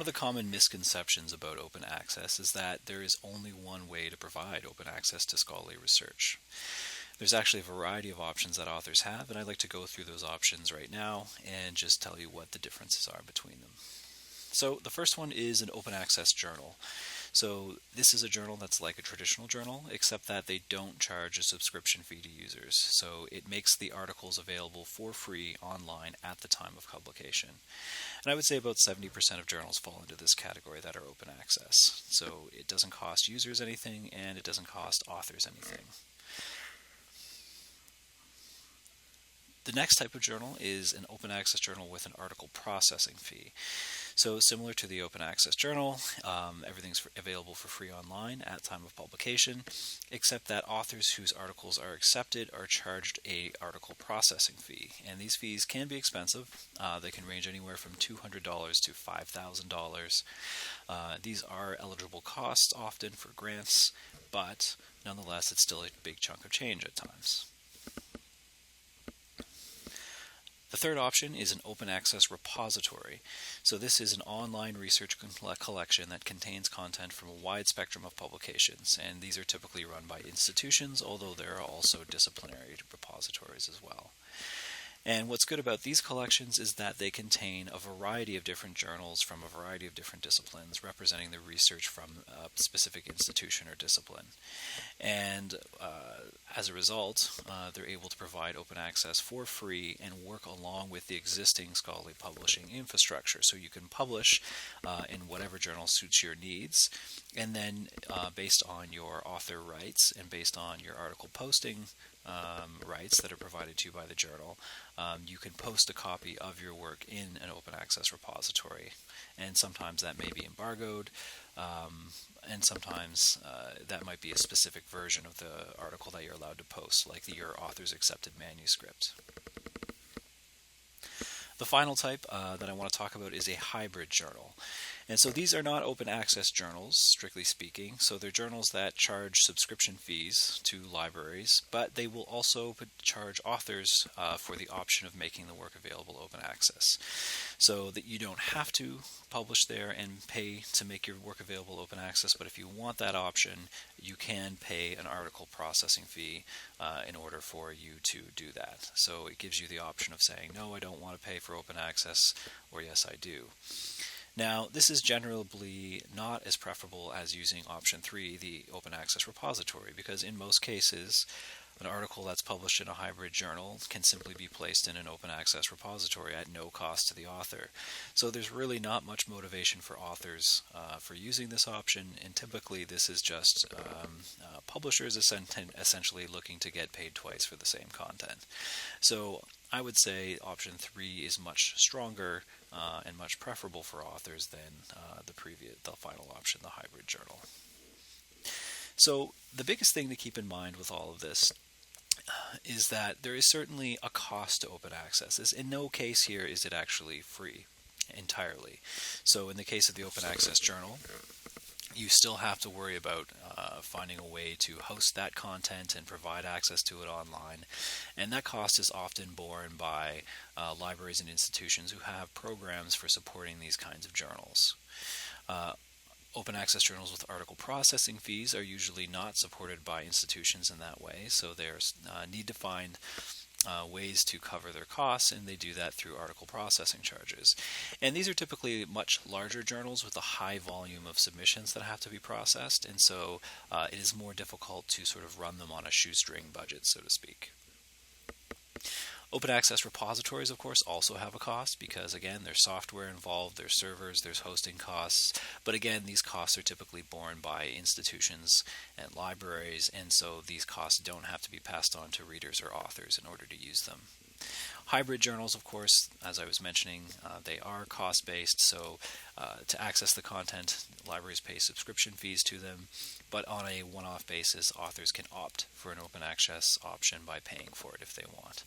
the common misconceptions about open access is that there is only one way to provide open access to scholarly research. There's actually a variety of options that authors have, and I'd like to go through those options right now and just tell you what the differences are between them. So the first one is an open access journal. So this is a journal that's like a traditional journal, except that they don't charge a subscription fee to users. So it makes the articles available for free online at the time of publication. And I would say about 70% of journals fall into this category that are open access. So it doesn't cost users anything, and it doesn't cost authors anything. The next type of journal is an open access journal with an article processing fee. So similar to the open access journal, everything's available for free online at time of publication, except that authors whose articles are accepted are charged a article processing fee. And these fees can be expensive. They can range anywhere from $200 to $5,000. These are eligible costs often for grants, but nonetheless it's still a big chunk of change at times. The third option is an open access repository. So this is an online research collection that contains content from a wide spectrum of publications, and these are typically run by institutions, although there are also disciplinary repositories as well. And what's good about these collections is that they contain a variety of different journals from a variety of different disciplines representing the research from a specific institution or discipline. And as a result, they're able to provide open access for free and work along with the existing scholarly publishing infrastructure. So you can publish in whatever journal suits your needs, and then based on your author rights and based on your article posting rights that are provided to you by the journal, you can post a copy of your work in an open access repository. And sometimes that may be embargoed, and sometimes that might be a specific version of the article that you're allowed to post, like your author's accepted manuscript. The final type that I want to talk about is a hybrid journal. And so these are not open access journals, strictly speaking. So they're journals that charge subscription fees to libraries, but they will also charge authors for the option of making the work available open access. So that you don't have to publish there and pay to make your work available open access, but if you want that option, you can pay an article processing fee in order for you to do that. So it gives you the option of saying, no, I don't want to pay for open access, or yes, I do. Now, this is generally not as preferable as using option 3, the open access repository, because in most cases, an article that's published in a hybrid journal can simply be placed in an open access repository at no cost to the author. So there's really not much motivation for authors for using this option, and typically this is just publishers essentially looking to get paid twice for the same content. So I would say option 3 is much stronger and much preferable for authors than the final option, the hybrid journal. So the biggest thing to keep in mind with all of this is that there is certainly a cost to open access. In no case here is it actually free entirely. So in the case of the open access journal, you still have to worry about finding a way to host that content and provide access to it online. And that cost is often borne by libraries and institutions who have programs for supporting these kinds of journals. Open access journals with article processing fees are usually not supported by institutions in that way, so there's need to find ways to cover their costs, and they do that through article processing charges. And these are typically much larger journals with a high volume of submissions that have to be processed, and so it is more difficult to sort of run them on a shoestring budget, so to speak. Open access repositories, of course, also have a cost because, again, there's software involved, there's servers, there's hosting costs. But again, these costs are typically borne by institutions and libraries, and so these costs don't have to be passed on to readers or authors in order to use them. Hybrid journals, of course, as I was mentioning, they are cost-based, so to access the content, libraries pay subscription fees to them, but on a one-off basis, authors can opt for an open access option by paying for it if they want.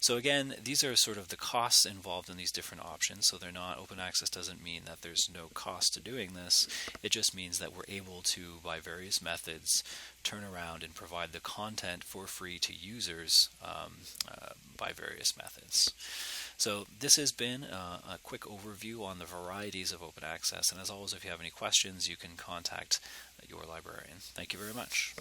So again, these are sort of the costs involved in these different options, so they're not, open access doesn't mean that there's no cost to doing this, it just means that we're able to, by various methods, turn around and provide the content for free to users by various methods. So this has been a quick overview on the varieties of open access, and as always, if you have any questions, you can contact your librarian. Thank you very much.